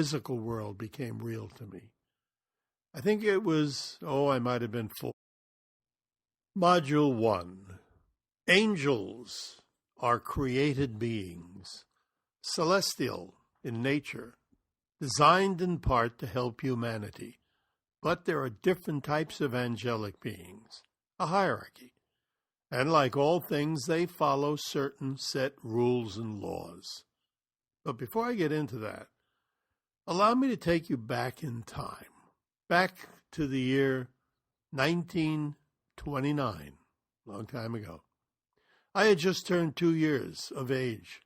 physical world became real to me. I think it was, I might have been 4. Module 1. Angels are created beings, celestial in nature, designed in part to help humanity. But there are different types of angelic beings, a hierarchy. And like all things, they follow certain set rules and laws. But before I get into that, allow me to take you back in time, back to the year 1929, a long time ago. I had just turned 2 years of age.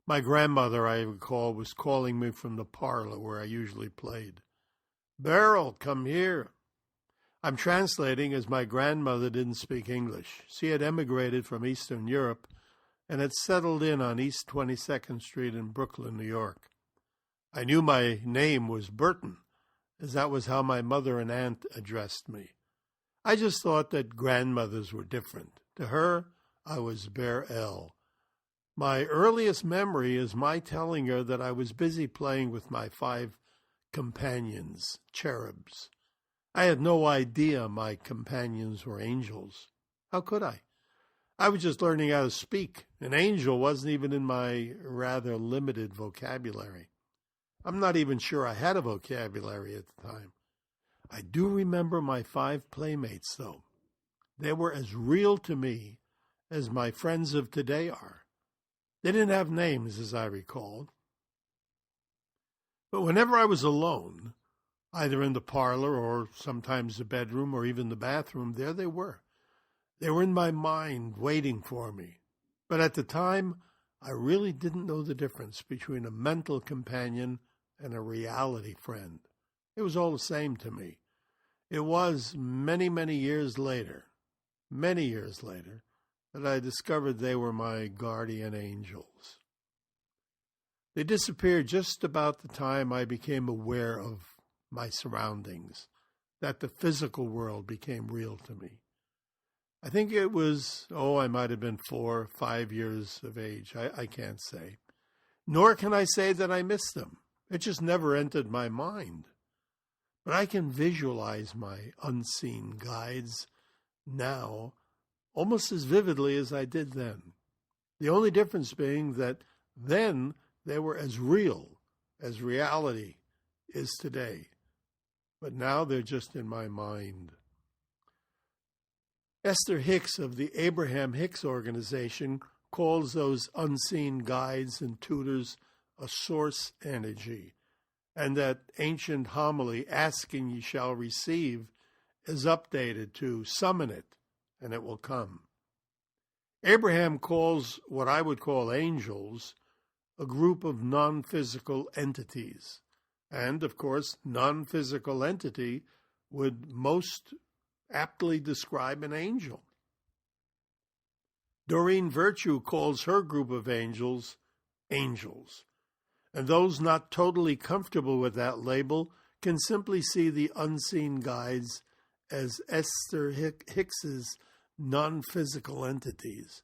My grandmother, I recall, was calling me from the parlor where I usually played. "Beryl, come here." I'm translating as my grandmother didn't speak English. She had emigrated from Eastern Europe and had settled in on East 22nd Street in Brooklyn, New York. I knew my name was Burton, as that was how my mother and aunt addressed me. I just thought that grandmothers were different. To her, I was Beryl. My earliest memory is my telling her that I was busy playing with my 5 companions, cherubs. I had no idea my companions were angels. How could I? I was just learning how to speak. An angel wasn't even in my rather limited vocabulary. I'm not even sure I had a vocabulary at the time. I do remember my 5 playmates, though. They were as real to me as my friends of today are. They didn't have names, as I recall. But whenever I was alone, either in the parlor or sometimes the bedroom or even the bathroom, there they were. They were in my mind waiting for me. But at the time, I really didn't know the difference between a mental companion and a reality friend. It was all the same to me. It was many, many years later, that I discovered they were my guardian angels. They disappeared just about the time I became aware of my surroundings, that the physical world became real to me. I think it was, I might have been 4 or 5 years of age. I can't say. Nor can I say that I missed them. It just never entered my mind. But I can visualize my unseen guides now almost as vividly as I did then. The only difference being that then they were as real as reality is today. But now they're just in my mind. Esther Hicks of the Abraham Hicks Organization calls those unseen guides and tutors a source energy, and that ancient homily, "Asking ye shall receive," is updated to "Summon it, and it will come." Abraham calls what I would call angels a group of non-physical entities. And, of course, non-physical entity would most aptly describe an angel. Doreen Virtue calls her group of angels, angels. And those not totally comfortable with that label can simply see the unseen guides as Esther Hicks's non-physical entities,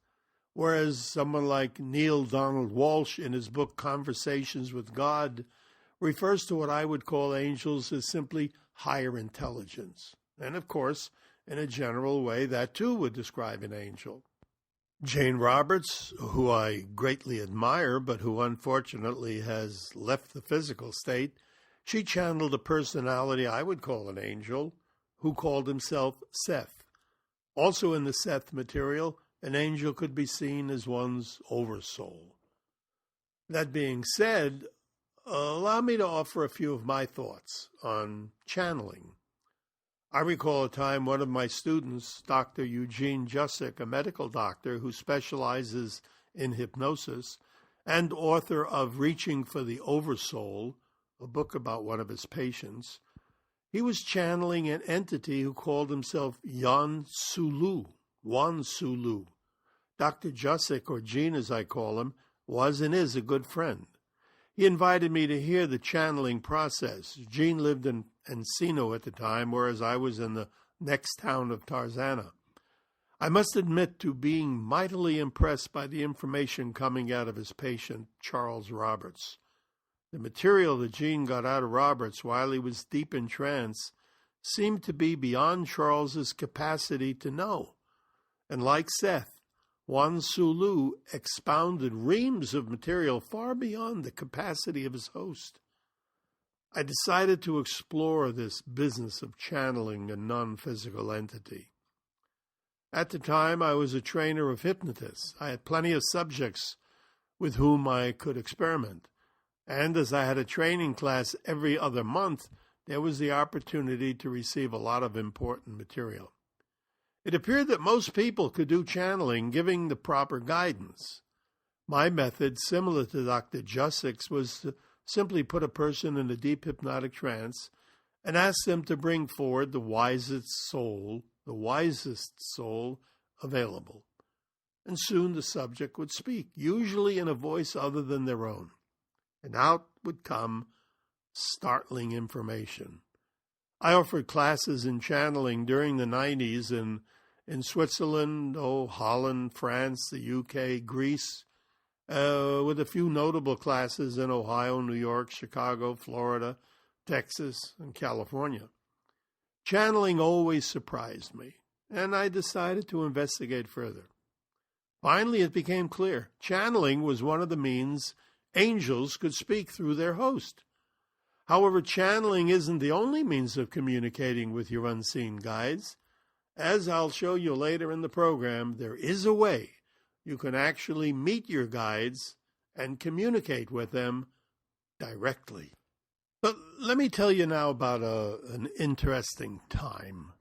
whereas someone like Neil Donald Walsh in his book Conversations with God refers to what I would call angels as simply higher intelligence. And of course, in a general way, that too would describe an angel. Jane Roberts, who I greatly admire, but who unfortunately has left the physical state, she channeled a personality I would call an angel, who called himself Seth. Also in the Seth material, an angel could be seen as one's oversoul. That being said, allow me to offer a few of my thoughts on channeling. I recall a time one of my students, Dr. Eugene Jusick, a medical doctor who specializes in hypnosis and author of Reaching for the Oversoul, a book about one of his patients, he was channeling an entity who called himself Yan Sulu, Wan Sulu. Dr. Jusick, or Gene as I call him, was and is a good friend. He invited me to hear the channeling process. Gene lived in Encino at the time, whereas I was in the next town of Tarzana. I must admit to being mightily impressed by the information coming out of his patient, Charles Roberts. The material that Gene got out of Roberts while he was deep in trance seemed to be beyond Charles's capacity to know. And like Seth, Juan Sulu expounded reams of material far beyond the capacity of his host. I decided to explore this business of channeling a non-physical entity. At the time, I was a trainer of hypnotists. I had plenty of subjects with whom I could experiment. And as I had a training class every other month, there was the opportunity to receive a lot of important material. It appeared that most people could do channeling, giving the proper guidance. My method, similar to Dr. Jussick's, was to simply put a person in a deep hypnotic trance and ask them to bring forward the wisest soul available. And soon the subject would speak, usually in a voice other than their own. And out would come startling information. I offered classes in channeling during the 90s in Switzerland, Holland, France, the UK, Greece, with a few notable classes in Ohio, New York, Chicago, Florida, Texas, and California. Channeling always surprised me, and I decided to investigate further. Finally, it became clear. Channeling was one of the means angels could speak through their host. However, channeling isn't the only means of communicating with your unseen guides. As I'll show you later in the program, there is a way you can actually meet your guides and communicate with them directly. But let me tell you now about an interesting time.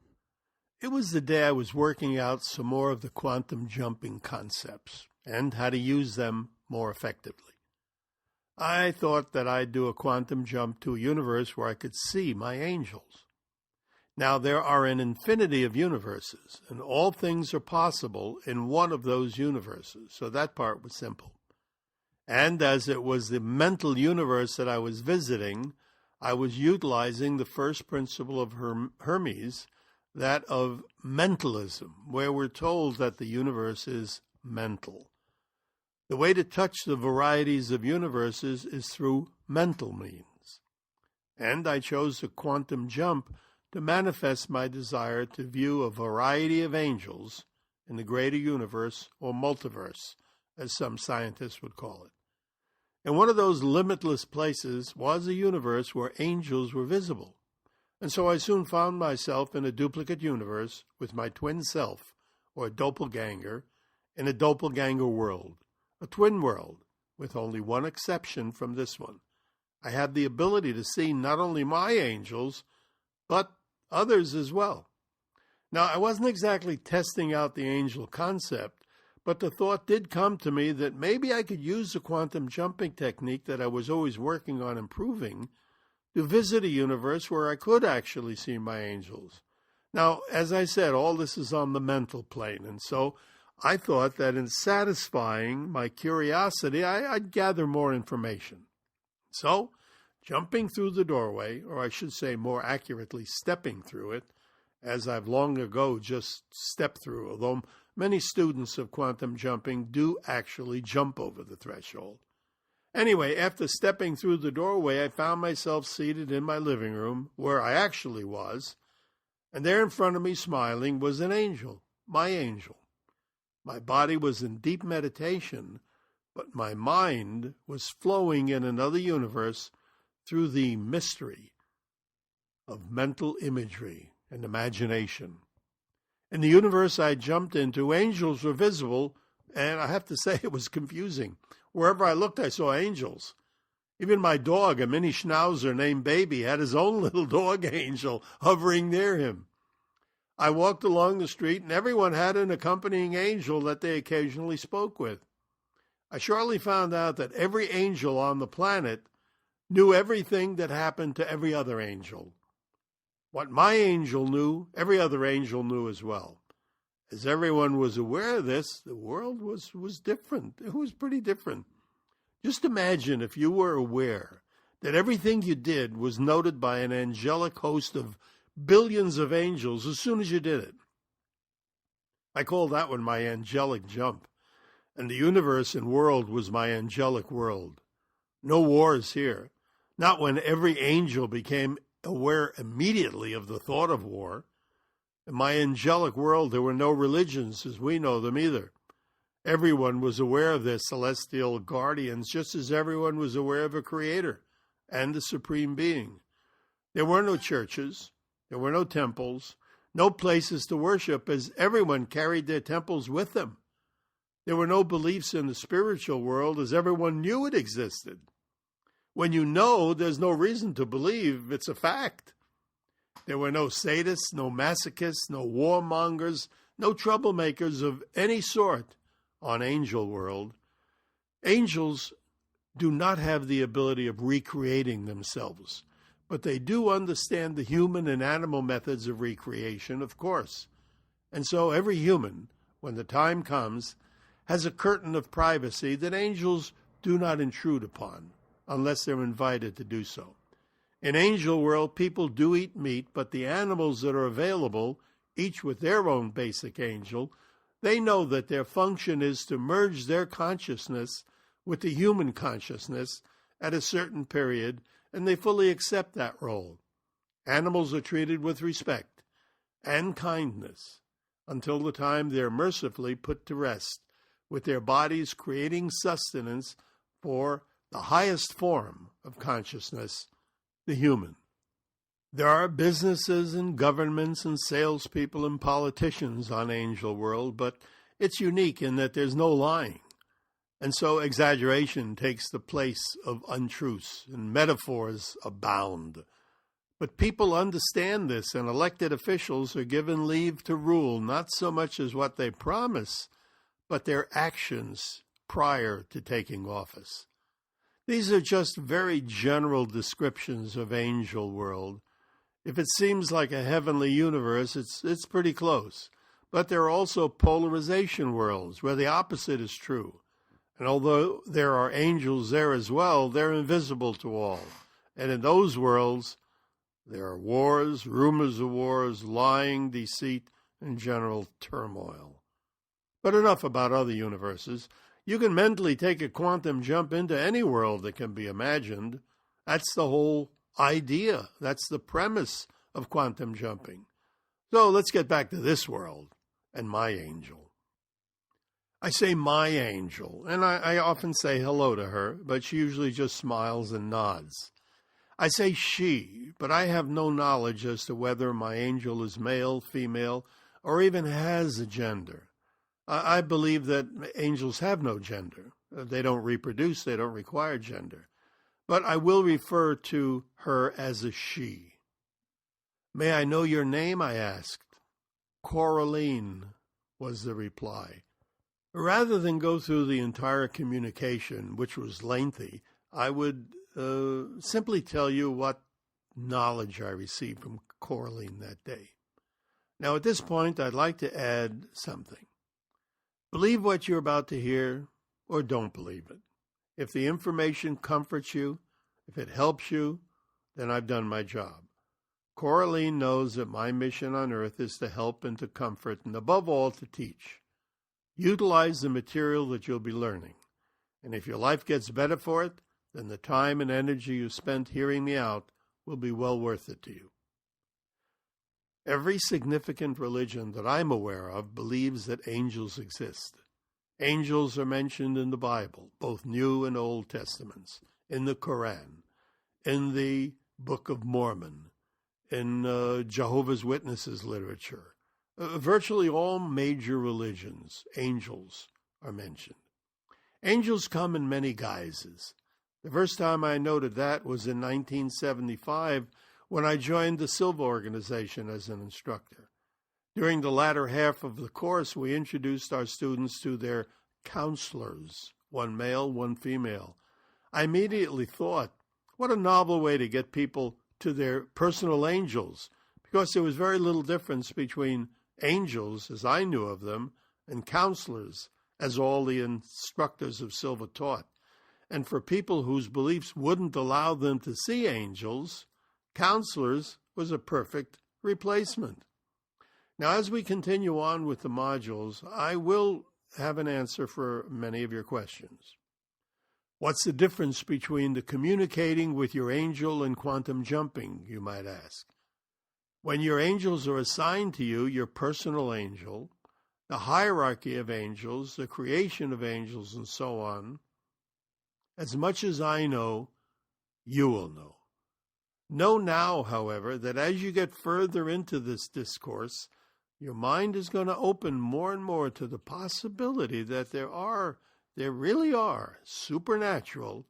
It was the day I was working out some more of the quantum jumping concepts and how to use them more effectively. I thought that I'd do a quantum jump to a universe where I could see my angels. Now, there are an infinity of universes, and all things are possible in one of those universes, so that part was simple. And as it was the mental universe that I was visiting, I was utilizing the first principle of Hermes, that of mentalism, where we're told that the universe is mental. The way to touch the varieties of universes is through mental means. And I chose a quantum jump to manifest my desire to view a variety of angels in the greater universe, or multiverse, as some scientists would call it. And one of those limitless places was a universe where angels were visible. And so I soon found myself in a duplicate universe with my twin self, or doppelganger, in a doppelganger world. A twin world, with only one exception from this one. I had the ability to see not only my angels, but others as well. Now, I wasn't exactly testing out the angel concept, but the thought did come to me that maybe I could use the quantum jumping technique that I was always working on improving to visit a universe where I could actually see my angels. Now, as I said, all this is on the mental plane, and so I thought that in satisfying my curiosity, I'd gather more information. So, jumping through the doorway, or I should say more accurately, stepping through it, as I've long ago just stepped through, although many students of quantum jumping do actually jump over the threshold. Anyway, after stepping through the doorway, I found myself seated in my living room, where I actually was, and there in front of me, smiling, was an angel, my angel. My body was in deep meditation, but my mind was flowing in another universe through the mystery of mental imagery and imagination. In the universe I jumped into, angels were visible, and I have to say it was confusing. Wherever I looked, I saw angels. Even my dog, a mini schnauzer named Baby, had his own little dog angel hovering near him. I walked along the street, and everyone had an accompanying angel that they occasionally spoke with. I shortly found out that every angel on the planet knew everything that happened to every other angel. What my angel knew, every other angel knew as well. As everyone was aware of this, the world was different. It was pretty different. Just imagine if you were aware that everything you did was noted by an angelic host of billions of angels as soon as you did it. I call that one my angelic jump, and the universe and world was my angelic world. No wars here. Not when every angel became aware immediately of the thought of war. In my angelic world, there were no religions as we know them either. Everyone was aware of their celestial guardians, just as everyone was aware of a creator and the supreme being. There were no churches, there were no temples, no places to worship, as everyone carried their temples with them. There were no beliefs in the spiritual world, as everyone knew it existed. When you know, there's no reason to believe. It's a fact. There were no sadists, no masochists, no warmongers, no troublemakers of any sort on Angel World. Angels do not have the ability of recreating themselves, but they do understand the human and animal methods of recreation, of course. And so every human, when the time comes, has a curtain of privacy that angels do not intrude upon, unless they're invited to do so. In Angel World, people do eat meat, but the animals that are available, each with their own basic angel, they know that their function is to merge their consciousness with the human consciousness at a certain period, and they fully accept that role. Animals are treated with respect and kindness until the time they're mercifully put to rest, with their bodies creating sustenance for the highest form of consciousness, the human. There are businesses and governments and salespeople and politicians on Angel World, but it's unique in that there's no lying. And so exaggeration takes the place of untruths, and metaphors abound. But people understand this, and elected officials are given leave to rule, not so much as what they promise, but their actions prior to taking office. These are just very general descriptions of Angel World. If it seems like a heavenly universe, it's pretty close. But there are also polarization worlds where the opposite is true. And although there are angels there as well, they're invisible to all. And in those worlds, there are wars, rumors of wars, lying, deceit, and general turmoil. But enough about other universes. You can mentally take a quantum jump into any world that can be imagined. That's the whole idea. That's the premise of quantum jumping. So let's get back to this world and my angel. I say my angel, and I often say hello to her, but she usually just smiles and nods. I say she, but I have no knowledge as to whether my angel is male, female, or even has a gender. I believe that angels have no gender. They don't reproduce. They don't require gender. But I will refer to her as a she. May I know your name? I asked. Coraline, was the reply. Rather than go through the entire communication, which was lengthy, I would simply tell you what knowledge I received from Coraline that day. Now, at this point, I'd like to add something. Believe what you're about to hear, or don't believe it. If the information comforts you, if it helps you, then I've done my job. Coraline knows that my mission on earth is to help and to comfort, and above all, to teach. Utilize the material that you'll be learning. And if your life gets better for it, then the time and energy you spent hearing me out will be well worth it to you. Every significant religion that I'm aware of believes that angels exist. Angels are mentioned in the Bible, both New and Old Testaments, in the Quran, in the Book of Mormon, in Jehovah's Witnesses literature. Virtually all major religions, angels are mentioned. Angels come in many guises. The first time I noted that was in 1975 when I joined the Silva organization as an instructor. During the latter half of the course, we introduced our students to their counselors, one male, one female. I immediately thought, what a novel way to get people to their personal angels, because there was very little difference between angels, as I knew of them, and counselors, as all the instructors of Silva taught. And for people whose beliefs wouldn't allow them to see angels, counselors was a perfect replacement. Now, as we continue on with the modules, I will have an answer for many of your questions. What's the difference between the communicating with your angel and quantum jumping, you might ask? When your angels are assigned to you, your personal angel, the hierarchy of angels, the creation of angels, and so on, as much as I know, you will know. Know now, however, that as you get further into this discourse, your mind is going to open more and more to the possibility that there really are supernatural,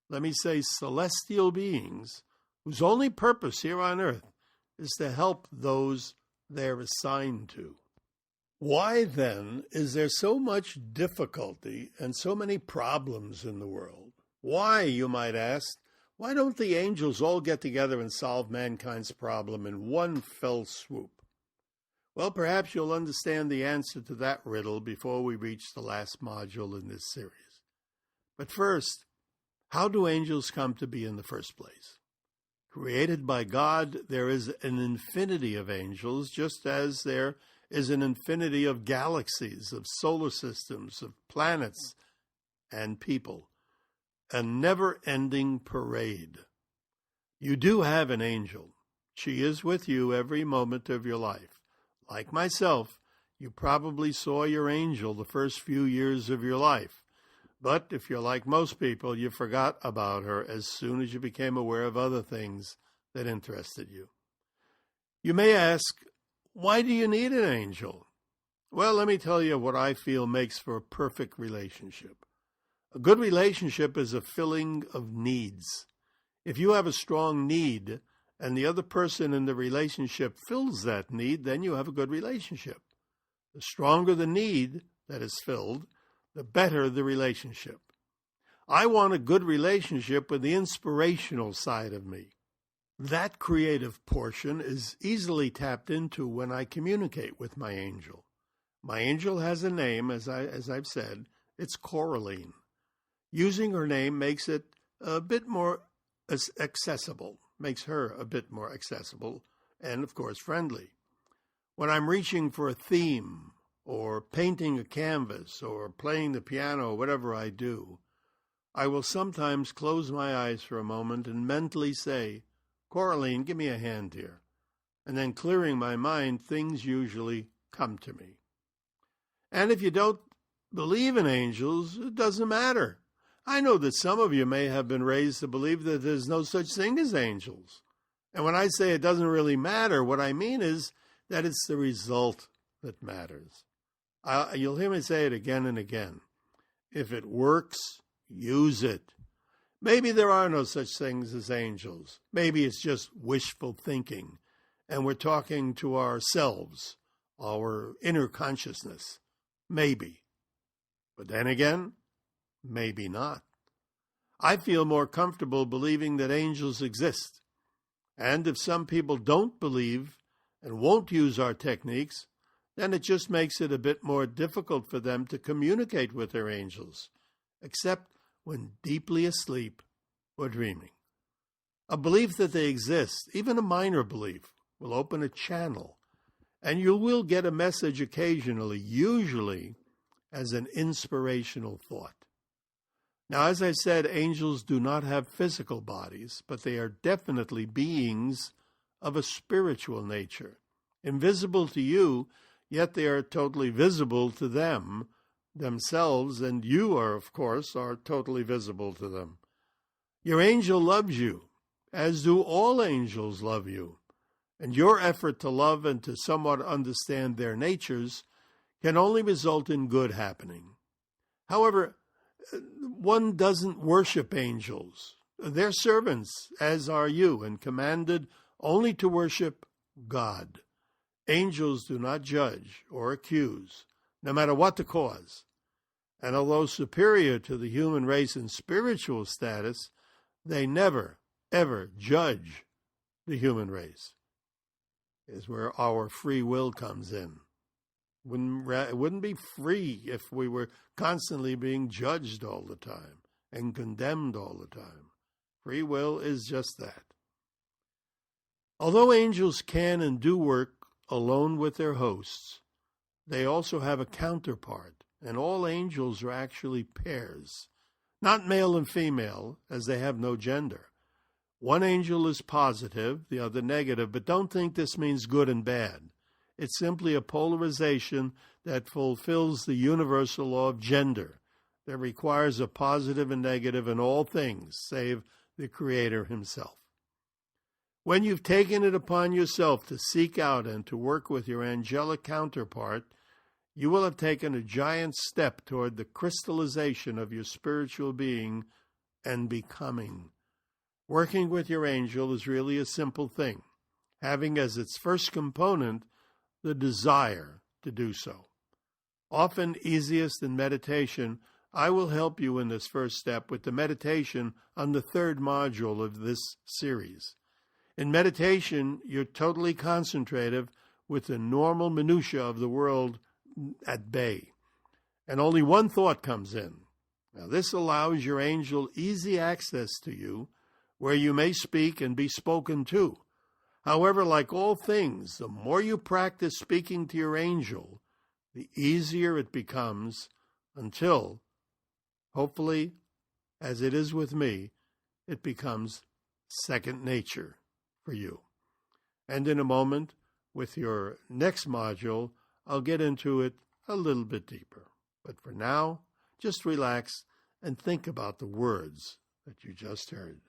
let me say celestial beings, whose only purpose here on earth is to help those they're assigned to. Why, then, is there so much difficulty and so many problems in the world? Why, you might ask, why don't the angels all get together and solve mankind's problem in one fell swoop? Well, perhaps you'll understand the answer to that riddle before we reach the last module in this series. But first, how do angels come to be in the first place? Created by God, there is an infinity of angels, just as there is an infinity of galaxies, of solar systems, of planets, and people. A never-ending parade. You do have an angel. She is with you every moment of your life. Like myself, you probably saw your angel the first few years of your life. But if you're like most people, you forgot about her as soon as you became aware of other things that interested you. You may ask, why do you need an angel? Well, let me tell you what I feel makes for a perfect relationship. A good relationship is a filling of needs. If you have a strong need and the other person in the relationship fills that need, then you have a good relationship. The stronger the need that is filled, the better the relationship. I want a good relationship with the inspirational side of me. That creative portion is easily tapped into when I communicate with my angel. My angel has a name, as I've said. It's Coraline. Using her name makes it a bit more accessible, makes her a bit more accessible, and of course friendly. When I'm reaching for a theme, or painting a canvas, or playing the piano, or whatever I do, I will sometimes close my eyes for a moment and mentally say, Coraline, give me a hand here. And then clearing my mind, things usually come to me. And if you don't believe in angels, it doesn't matter. I know that some of you may have been raised to believe that there's no such thing as angels. And when I say it doesn't really matter, what I mean is that it's the result that matters. You'll hear me say it again and again. If it works, use it. Maybe there are no such things as angels. Maybe it's just wishful thinking, and we're talking to ourselves, our inner consciousness. Maybe. But then again, maybe not. I feel more comfortable believing that angels exist. And if some people don't believe and won't use our techniques, then it just makes it a bit more difficult for them to communicate with their angels, except when deeply asleep or dreaming. A belief that they exist, even a minor belief, will open a channel, and you will get a message occasionally, usually as an inspirational thought. Now, as I said, angels do not have physical bodies, but they are definitely beings of a spiritual nature, invisible to you, yet they are totally visible to themselves, and you are, of course, totally visible to them. Your angel loves you, as do all angels love you, and your effort to love and to somewhat understand their natures can only result in good happening. However, one doesn't worship angels. They're servants, as are you, and commanded only to worship God. Angels do not judge or accuse, no matter what the cause. And although superior to the human race in spiritual status, they never, ever judge the human race. Is where our free will comes in. It wouldn't be free if we were constantly being judged all the time and condemned all the time. Free will is just that. Although angels can and do work alone with their hosts, they also have a counterpart, and all angels are actually pairs. Not male and female, as they have no gender. One angel is positive, the other negative, but don't think this means good and bad. It's simply a polarization that fulfills the universal law of gender that requires a positive and negative in all things, save the Creator himself. When you've taken it upon yourself to seek out and to work with your angelic counterpart, you will have taken a giant step toward the crystallization of your spiritual being and becoming. Working with your angel is really a simple thing, having as its first component the desire to do so. Often easiest in meditation, I will help you in this first step with the meditation on the third module of this series. In meditation, you're totally concentrative with the normal minutiae of the world at bay, and only one thought comes in. Now, this allows your angel easy access to you, where you may speak and be spoken to. However, like all things, the more you practice speaking to your angel, the easier it becomes until, hopefully, as it is with me, it becomes second nature for you. And in a moment, with your next module, I'll get into it a little bit deeper. But for now, just relax and think about the words that you just heard.